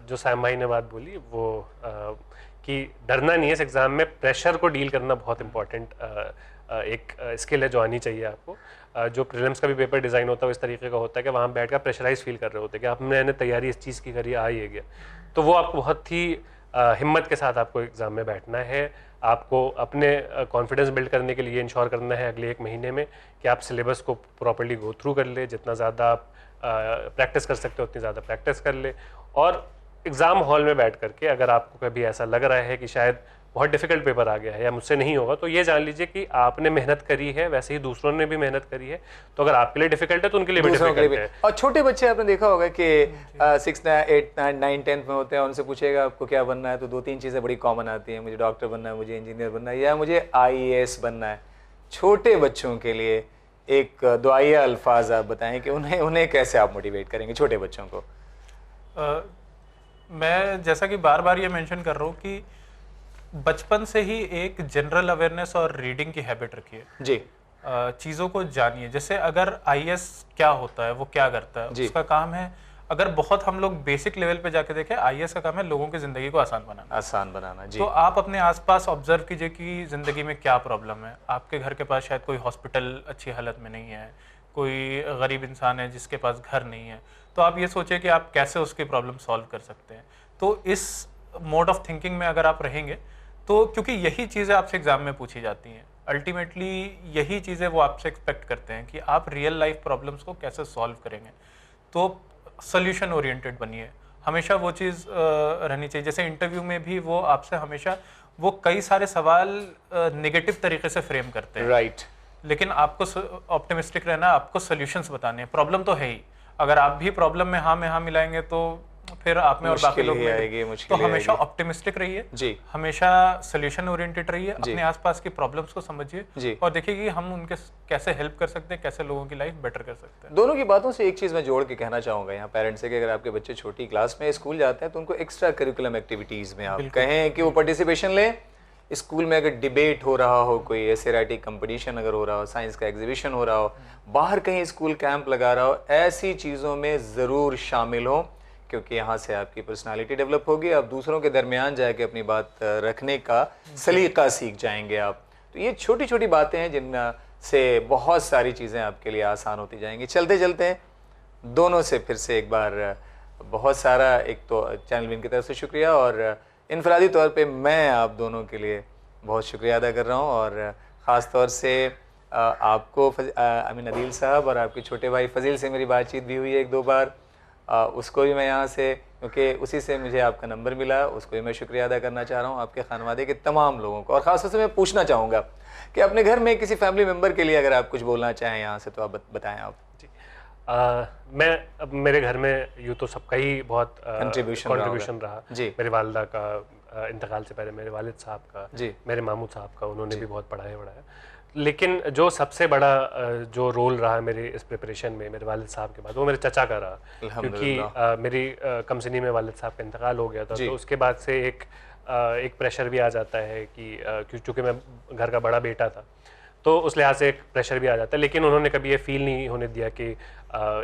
जो साइम भाई ने बात बोली वो कि डरना नहीं है इस एग्ज़ाम में, प्रेशर को डील करना बहुत इंपॉर्टेंट एक स्किल है जो आनी चाहिए आपको। जो प्रीलिम्स का भी पेपर डिज़ाइन होता है वो इस तरीके का होता है कि वहाँ बैठ कर प्रेशराइज फील कर रहे होते हैं कि आपने तैयारी इस चीज़ की करी, आ ये गया, तो वो आपको बहुत ही हिम्मत के साथ आपको एग्ज़ाम में बैठना है। आपको अपने कॉन्फिडेंस बिल्ड करने के लिए इंश्योर करना है अगले 1 महीने में कि आप सिलेबस को प्रॉपर्ली गो थ्रू कर ले, जितना ज़्यादा आप प्रैक्टिस कर सकते हो उतनी ज़्यादा प्रैक्टिस कर ले। और एग्ज़ाम हॉल में बैठ करके अगर आपको कभी ऐसा लग रहा है कि शायद बहुत डिफिकल्ट पेपर आ गया है या मुझसे नहीं होगा, तो ये जान लीजिए कि आपने मेहनत करी है, वैसे ही दूसरों ने भी मेहनत करी है, तो अगर आपके लिए डिफिकल्ट है तो उनके लिए भी डिफिकल्ट है। और छोटे बच्चे आपने देखा होगा कि 6, 8, 9, 10 में होते हैं, उनसे पूछेगा आपको क्या बनना है तो 2-3 चीज़ें बड़ी कॉमन आती हैं, मुझे डॉक्टर बनना है, मुझे इंजीनियर बनना है या मुझे IAS बनना है। छोटे बच्चों के लिए एक दुआया अल्फाज आप बताएं कि उन्हें कैसे आप मोटिवेट करेंगे छोटे बच्चों को। मैं जैसा कि बार बार ये मेंशन कर रहा हूँ कि बचपन से ही एक जनरल अवेयरनेस और रीडिंग की हैबिट रखिए जी, चीज़ों को जानिए। जैसे अगर IAS क्या होता है, वो क्या करता है, उसका काम है, अगर बहुत हम लोग बेसिक लेवल पे जाके देखें, IAS का काम है लोगों की ज़िंदगी को आसान बनाना जी। तो आप अपने आसपास ऑब्जर्व कीजिए कि ज़िंदगी में क्या प्रॉब्लम है। आपके घर के पास शायद कोई हॉस्पिटल अच्छी हालत में नहीं है, कोई गरीब इंसान है जिसके पास घर नहीं है, तो आप ये सोचिए कि आप कैसे उसकी प्रॉब्लम सॉल्व कर सकते हैं। तो इस मोड ऑफ थिंकिंग में अगर आप रहेंगे तो, क्योंकि यही चीज़ें आपसे एग्जाम में पूछी जाती हैं, अल्टीमेटली यही चीज़ें वो आपसे एक्सपेक्ट करते हैं कि आप रियल लाइफ प्रॉब्लम्स को कैसे सॉल्व करेंगे। तो सोल्यूशन ओरिएंटेड बनिए, हमेशा वो चीज़ रहनी चाहिए। जैसे इंटरव्यू में भी वो आपसे हमेशा वो कई सारे सवाल नेगेटिव तरीके से फ्रेम करते हैं, राइट, लेकिन आपको ऑप्टिमिस्टिक रहना, आपको सोल्यूशंस बताने हैं। प्रॉब्लम तो है ही, अगर आप भी प्रॉब्लम में हाँ मिलाएंगे तो फिर आप में और बाकी लोग में, तो हमेशा ऑप्टिमिस्टिक रहिए जी, हमेशा सोल्यूशन ओरिएंटेड रहिए, अपने आसपास की प्रॉब्लम्स को समझिए और देखिए कि हम उनके कैसे हेल्प कर सकते हैं, कैसे लोगों की लाइफ बेटर कर सकते हैं। दोनों की बातों से एक चीज़ मैं जोड़ के कहना चाहूँगा यहाँ पेरेंट्स से कि अगर आपके बच्चे छोटी क्लास में स्कूल जाते हैं तो उनको एक्स्ट्रा करिकुलम एक्टिविटीज़ में आप कहें कि वो पार्टिसिपेशन लें। स्कूल में अगर डिबेट हो रहा हो, कोई ऐसे राइटिंग कंपटीशन अगर हो रहा हो, साइंस का एग्जीबिशन हो रहा हो, बाहर कहीं स्कूल कैंप लगा रहा हो, ऐसी चीज़ों में ज़रूर शामिल हो क्योंकि यहाँ से आपकी पर्सनालिटी डेवलप होगी, आप दूसरों के दरमियान जाके अपनी बात रखने का सलीका सीख जाएंगे आप। तो ये छोटी छोटी बातें हैं जिन से बहुत सारी चीज़ें आपके लिए आसान होती जाएंगी। चलते चलते दोनों से फिर से एक बार बहुत सारा, एक तो चैनल विन की तरफ से शुक्रिया, और इनफरादी तौर पे मैं आप दोनों के लिए बहुत शुक्रिया अदा कर रहा हूँ, और ख़ास तौर से आपको अमीन अदील साहब और आपके छोटे भाई फजील से मेरी बातचीत भी हुई है 1-2 बार, उसको भी मैं यहाँ से, क्योंकि उसी से मुझे आपका नंबर मिला, उसको भी मैं शुक्रिया अदा करना चाह रहा हूँ, आपके खानवादे के तमाम लोगों को। और ख़ास तौर से मैं पूछना चाहूँगा कि अपने घर में किसी फैमिली मेम्बर के लिए अगर आप कुछ बोलना चाहें यहाँ से तो आप बताएं आप। जी, मैं अब मेरे घर में यूँ तो सबका ही बहुत कंट्रीब्यूशन रहा जी। मेरे वालिदा का इंतकाल से पहले मेरे वालिद साहब का जी, मेरे मामू साहब का, उन्होंने भी बहुत पढ़ाया। लेकिन जो सबसे बड़ा जो रोल रहा मेरे इस प्रिपरेशन में मेरे वालिद साहब के बाद, वो मेरे चचा का रहा, क्योंकि मेरी कमसिनी में वालिद साहब का इंतकाल हो गया था, तो उसके बाद से एक प्रेशर भी आ जाता है कि चूँकि मैं घर का बड़ा बेटा था तो उस लिहाज से एक प्रेशर भी आ जाता है। लेकिन उन्होंने कभी ये फील नहीं होने दिया कि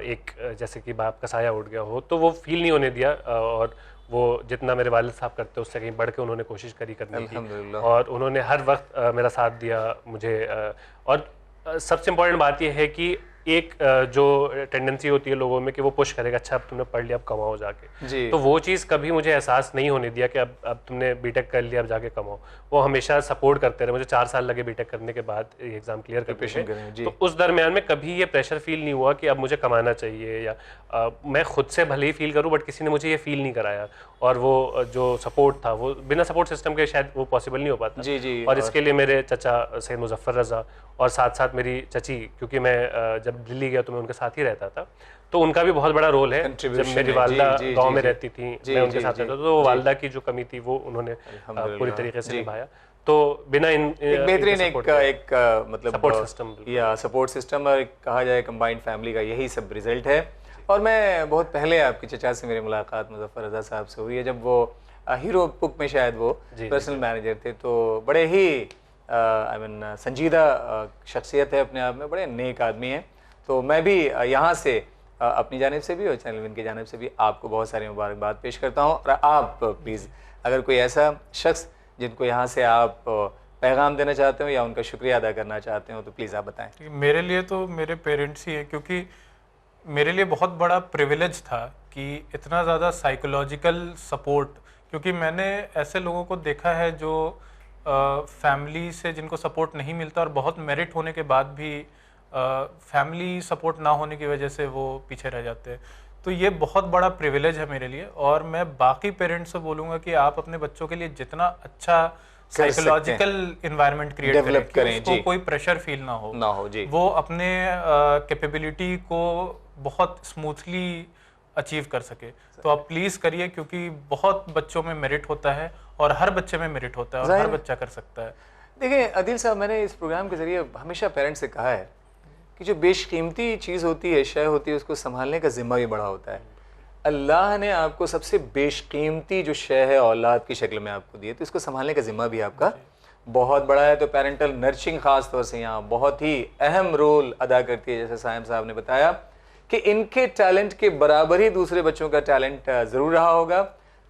एक जैसे कि बाप का साया उठ गया हो, तो वो फील नहीं होने दिया, और वो जितना मेरे वालिद साहब करते उससे कहीं बढ़ के उन्होंने कोशिश करी करने की, और उन्होंने हर वक्त मेरा साथ दिया मुझे। और सबसे इम्पोर्टेंट बात यह है कि एक जो टेंडेंसी होती है लोगों में कि वो पुश करेगा, अच्छा अब तुमने पढ़ लिया अब कमाओ जाके, तो वो चीज़ कभी मुझे एहसास नहीं होने दिया कि अब तुमने बीटेक कर लिया अब जाके कमाओ। वो हमेशा सपोर्ट करते रहे। मुझे 4 साल लगे बीटेक करने के बाद एग्जाम क्लियर करने, तो उस दरमियान में कभी ये प्रेशर फील नहीं हुआ कि अब मुझे कमाना चाहिए, या मैं खुद से भले ही फील करूँ बट किसी ने मुझे ये फील नहीं कराया। और वो जो सपोर्ट था वो बिना सपोर्ट सिस्टम के शायद वो पॉसिबल नहीं हो पाता। जी। और इसके लिए मेरे चचा सैयद मुजफ्फर रज़ा और साथ साथ मेरी चची, क्योंकि मैं जब दिल्ली गया तो मैं उनके साथ ही रहता था, तो उनका भी बहुत बड़ा रोल है। जब मेरी वालिदा गांव में रहती थी, मैं उनके साथ रहता था, तो वालिदा की जो कमी थी वो उन्होंने पूरी तरीके से निभाया। तो बिना बेहतरीन एक मतलब सपोर्ट सिस्टम या सपोर्ट सिस्टम, और कहा जाए कंबाइंड फैमिली का यही सब रिजल्ट है। और मैं बहुत पहले आपके चचा से मेरी मुलाकात मुजफ्फर रज़ा साहब से हुई है, जब वो हीरो पुक में शायद वो पर्सनल मैनेजर थे, तो बड़े ही आई मीन संजीदा शख्सियत है अपने आप में, बड़े नेक आदमी हैं। तो मैं भी यहाँ से अपनी जानिब से भी और चैनल विन की जानिब से भी आपको बहुत सारी मुबारकबाद पेश करता हूँ। और आप प्लीज़ अगर कोई ऐसा शख्स जिनको यहाँ से आप पैगाम देना चाहते हो या उनका शुक्रिया अदा करना चाहते हो तो प्लीज़ आप बताएं। मेरे लिए तो मेरे पेरेंट्स ही हैं, क्योंकि मेरे लिए बहुत बड़ा प्रिविलेज था कि इतना ज़्यादा साइकोलॉजिकल सपोर्ट, क्योंकि मैंने ऐसे लोगों को देखा है जो फैमिली से जिनको सपोर्ट नहीं मिलता और बहुत मेरिट होने के बाद भी फैमिली सपोर्ट ना होने की वजह से वो पीछे रह जाते हैं। तो ये बहुत बड़ा प्रिविलेज है मेरे लिए, और मैं बाकी पेरेंट्स से बोलूँगा कि आप अपने बच्चों के लिए जितना अच्छा साइकोलॉजिकल एनवायरनमेंट क्रिएट करें, उसको कोई प्रेशर फील ना हो जी, वो अपने कैपेबिलिटी को बहुत स्मूथली अचीव कर सके। तो आप प्लीज़ करिए, क्योंकि बहुत बच्चों में मेरिट होता है और हर बच्चे में मेरिट होता है और हर बच्चा कर सकता है। देखिए अदिल साहब, मैंने इस प्रोग्राम के ज़रिए हमेशा पेरेंट्स से कहा है कि जो बेशकीमती चीज़ होती है, शय होती है, उसको संभालने का जिम्मा भी बड़ा होता है। अल्लाह ने आपको सबसे बेशकीमती जो शय है औलाद की शक्ल में आपको दी है, तो इसको संभालने का जिम्मा भी आपका बहुत बड़ा है। तो पेरेंटल नर्चरिंग ख़ास तौर से यहाँ बहुत ही अहम रोल अदा करती है। जैसे साइम साहब ने बताया कि इनके टैलेंट के बराबर ही दूसरे बच्चों का टैलेंट ज़रूर रहा होगा,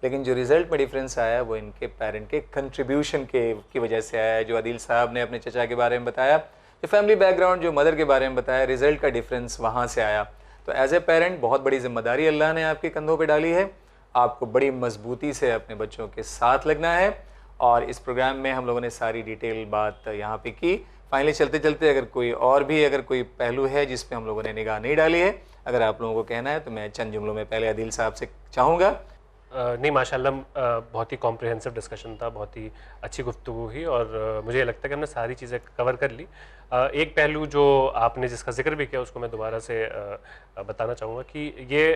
लेकिन जो रिज़ल्ट में डिफरेंस आया वो इनके पेरेंट के कंट्रीब्यूशन की वजह से आया है। जो अदील साहब ने अपने चचा के बारे में बताया, जो फैमिली बैकग्राउंड, जो मदर के बारे में बताया, रिज़ल्ट का डिफरेंस वहाँ से आया। तो एज ए पेरेंट बहुत बड़ी जिम्मेदारी अल्लाह ने आपके कंधों पे डाली है। आपको बड़ी मजबूती से अपने बच्चों के साथ लगना है। और इस प्रोग्राम में हम लोगों ने सारी डिटेल बात यहाँ पे की। फाइनली चलते चलते अगर कोई पहलू है जिस पे हम लोगों ने निगाह नहीं डाली है, अगर आप लोगों को कहना है, तो मैं चंद जुमलों में पहले अदील साहब से चाहूँगा। नहीं, माशाल्लाह बहुत ही कॉम्प्रिहेंसिव डिस्कशन था, बहुत ही अच्छी गुफ्तगू हुई, और मुझे लगता है कि हमने सारी चीज़ें कवर कर ली। एक पहलू जो आपने जिसका जिक्र भी किया उसको मैं दोबारा से बताना चाहूँगा कि ये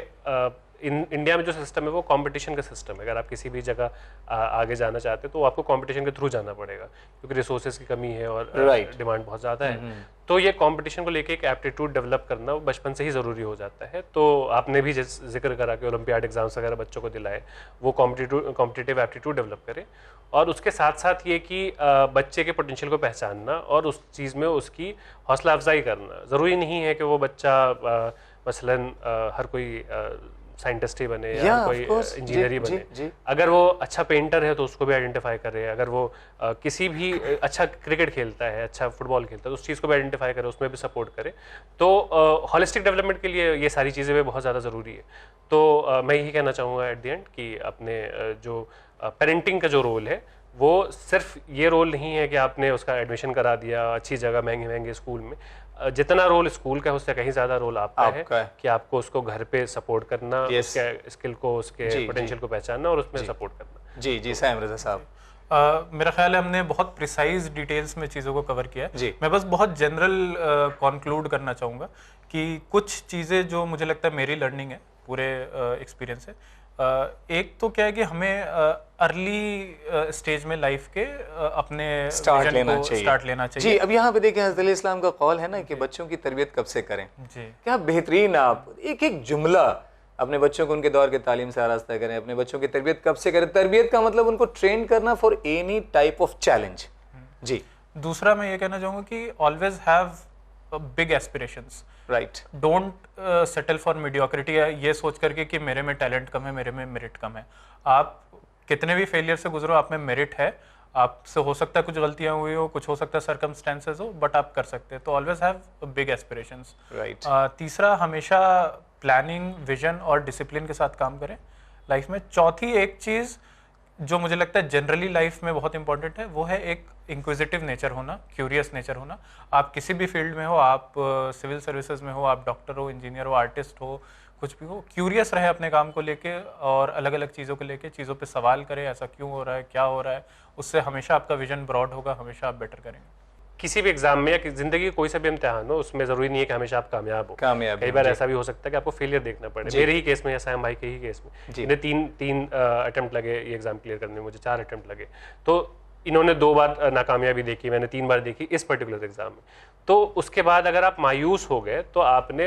इंडिया में जो सिस्टम है वो कंपटीशन का सिस्टम है। अगर आप किसी भी जगह आगे जाना चाहते हैं तो आपको कंपटीशन के थ्रू जाना पड़ेगा, क्योंकि रिसोर्सेज की कमी है और डिमांड बहुत ज़्यादा है। तो ये कंपटीशन को लेके एक एप्टीट्यूड डेवलप करना वो बचपन से ही ज़रूरी हो जाता है। तो आपने भी जिक्र करा कि ओलंपियाड एग्जाम्स वगैरह बच्चों को दिलाए, वो कॉम्पिटिटिव एप्टीट्यूड डेवलप करे, और उसके साथ साथ ये कि बच्चे के पोटेंशियल को पहचानना और उस चीज़ में उसकी हौसला अफजाई करना। ज़रूरी नहीं है कि वो बच्चा मसलन हर कोई साइंटिस्ट ही बने या कोई इंजीनियर ही बने। अगर वो अच्छा पेंटर है तो उसको भी आइडेंटिफाई करे, अगर वो किसी भी अच्छा क्रिकेट खेलता है, अच्छा फुटबॉल खेलता है, तो उस चीज़ को भी आइडेंटिफाई करे, उसमें भी सपोर्ट करे। तो हॉलिस्टिक डेवलपमेंट के लिए ये सारी चीज़ें भी बहुत ज़्यादा ज़रूरी है। तो मैं यही कहना चाहूँगा एट द एंड कि अपने जो पेरेंटिंग का जो रोल है वो सिर्फ ये रोल नहीं है कि आपने उसका एडमिशन करा दिया अच्छी जगह महंगे महंगे स्कूल में। जितना रोल स्कूल का है उससे कहीं ज़्यादा रोल आपका है कि आपको उसको घर पे सपोर्ट करना, उसके स्किल को, उसके पोटेंशियल को पहचानना और उसमें सपोर्ट करना। जी जी साइम रज़ा साहब, मेरा ख्याल है हमने बहुत प्रिसाइज डिटेल्स में चीज़ों को कवर किया है। मैं बस बहुत जनरल कंक्लूड करना चाहूँगा कि कुछ चीज़ें जो मुझे लगता है मेरी लर्निंग है पूरे एक्सपीरियंस से। एक तो क्या है कि हमें अर्ली स्टेज में लाइफ के अपने स्टार्ट लेना चाहिए। जी, अब यहाँ पे देखें हज़रत इस्लाम का कौल है ना कि बच्चों की तरबियत कब से करें। जी, क्या बेहतरीन आप एक एक जुमला अपने बच्चों को उनके दौर के तालीम से आरास्ता करें। अपने बच्चों की तरबियत कब से करें? तरबियत का मतलब उनको ट्रेन करना for any type of challenge. जी, दूसरा मैं ये कहना चाहूँगा कि always have big aspirations, right. Don't settle for mediocrity, ये सोच करके कि मेरे में टैलेंट कम है, मेरे में मेरिट कम है। आप कितने भी फेलियर से गुजरो, आप में मेरिट है, आपसे हो सकता है कुछ गलतियां हुई हो, कुछ हो सकता है सर्कमस्टेंसेस हो, बट आप कर सकते हैं। तो always have big aspirations, right. तीसरा, हमेशा प्लानिंग, विजन और डिसिप्लिन के साथ काम करें लाइफ में। चौथी एक चीज़ जो मुझे लगता है जनरली लाइफ में बहुत इंपॉर्टेंट है, वो है एक इंक्विजिटिव नेचर होना, क्यूरियस नेचर होना। आप किसी भी फील्ड में हो, आप सिविल सर्विसेज में हो, आप डॉक्टर हो, इंजीनियर हो, आर्टिस्ट हो, कुछ भी हो, क्यूरियस रहे अपने काम को लेके और अलग अलग चीज़ों को लेके, चीज़ों पे सवाल करें, ऐसा क्यों हो रहा है, क्या हो रहा है। उससे हमेशा आपका विजन ब्रॉड होगा, हमेशा आप बेटर करेंगे। किसी भी एग्जाम में या जिंदगी का कोई सा भी इम्तिहान हो, उसमें जरूरी नहीं है कि हमेशा आप कामयाब हो। कई बार ऐसा भी हो सकता है कि आपको फेलियर देखना पड़े। मेरे ही केस में या साइम भाई के ही केस में इन्हें तीन अटेम्प्ट लगे ये एग्जाम क्लियर करने में, मुझे 4 अटेम्प्ट लगे। तो इन्होंने 2 बार नाकामयाबी देखी, मैंने 3 बार देखी इस पर्टिकुलर एग्जाम में। तो उसके बाद अगर आप मायूस हो गए तो आपने,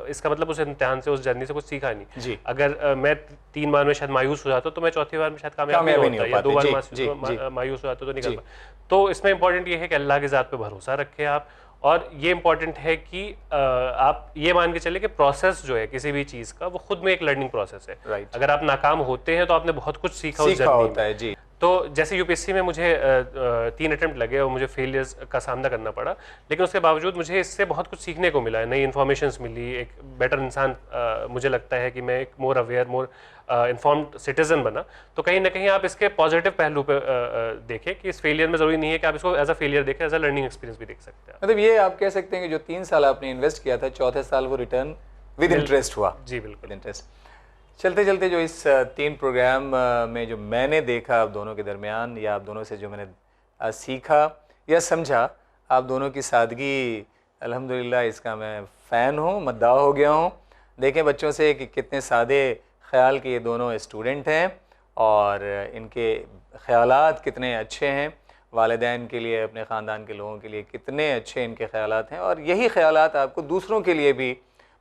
इसका मतलब उस इम्तिहान से, उस जर्नी से कुछ सीखा नहीं। अगर मैं 3 बार में शायद मायूस हो जाता तो मैं चौथी बार में शायद कामयाब नहीं होता, या 2 बार मायूस हो जाता तो निकल पाता। तो इसमें इंपॉर्टेंट ये है कि अल्लाह की ज़ात पे भरोसा रखें आप, और ये इंपॉर्टेंट है कि आप ये मान के चले कि प्रोसेस जो है किसी भी चीज़ का वो खुद में एक लर्निंग प्रोसेस है। अगर आप नाकाम होते हैं तो आपने बहुत कुछ सीखा उस जर्नी में। जी। तो जैसे यूपीएससी में मुझे 3 अटेम्प्ट लगे और मुझे फेलियर्स का सामना करना पड़ा, लेकिन उसके बावजूद मुझे इससे बहुत कुछ सीखने को मिला, नई इन्फॉर्मेशंस मिली, एक बेटर इंसान मुझे लगता है कि मैं एक more aware, more informed citizen बना। तो कहीं ना कहीं आप इसके पॉजिटिव पहलू पे देखें कि इस फेलियर में ज़रूरी नहीं है कि आप इसको एज अ फेलियर देखें, एज अ लर्निंग एक्सपीरियंस भी देख सकते हैं। मतलब ये आप कह सकते हैं कि जो 3 साल आपने इन्वेस्ट किया था, चौथे साल वो रिटर्न विद इंटरेस्ट हुआ। जी बिल्कुल, इंटरेस्ट। चलते चलते जो इस 3 प्रोग्राम में जो मैंने देखा आप दोनों के दरमियान, या आप दोनों से जो मैंने सीखा या समझा, आप दोनों की सादगी, अल्हम्दुलिल्लाह इसका मैं फ़ैन हूँ, मद्दाह हो गया हूँ। देखें बच्चों से कि कितने सादे ख्याल के ये दोनों स्टूडेंट हैं और इनके ख़यालात कितने अच्छे हैं, वालिदैन के लिए, अपने ख़ानदान के लोगों के लिए कितने अच्छे इनके ख़यालात हैं, और यही ख़यालात आपको दूसरों के लिए भी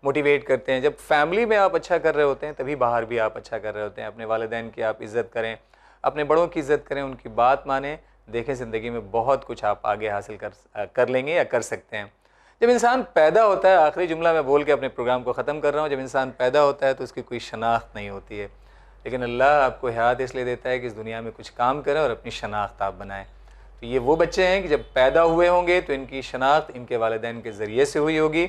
मोटिवेट करते हैं। जब फैमिली में आप अच्छा कर रहे होते हैं तभी बाहर भी आप अच्छा कर रहे होते हैं। अपने वालिदैन की आप इज़्ज़त करें, अपने बड़ों की इज़्ज़त करें, उनकी बात मानें। देखें ज़िंदगी में बहुत कुछ आप आगे हासिल कर लेंगे या कर सकते हैं। जब इंसान पैदा होता है, आखिरी जुमला मैं बोल के अपने प्रोग्राम को ख़त्म कर रहा हूँ, जब इंसान पैदा होता है तो उसकी कोई शनाख्त नहीं होती है, लेकिन अल्लाह आपको हयात इसलिए देता है कि इस दुनिया में कुछ काम करें और अपनी शनाख्त आप बनाएं। तो ये वो बच्चे हैं कि जब पैदा हुए होंगे तो इनकी शनाख्त इनके वालिदैन के ज़रिए से हुई होगी,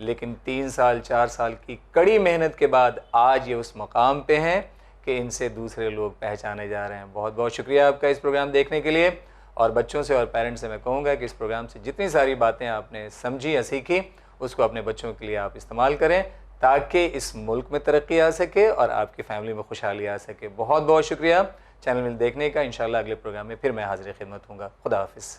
लेकिन 3 साल 4 साल की कड़ी मेहनत के बाद आज ये उस मकाम पे हैं कि इनसे दूसरे लोग पहचाने जा रहे हैं। बहुत बहुत शुक्रिया आपका इस प्रोग्राम देखने के लिए, और बच्चों से और पेरेंट्स से मैं कहूँगा कि इस प्रोग्राम से जितनी सारी बातें आपने समझी या सीखी, उसको अपने बच्चों के लिए आप इस्तेमाल करें ताकि इस मुल्क में तरक्की आ सके और आपकी फैमिली में खुशहाली आ सके। बहुत बहुत शुक्रिया चैनल में देखने का। इंशाल्लाह अगले प्रोग्राम में फिर मैं हाज़िर खिदमत हूँगा। खुदा हाफिज़।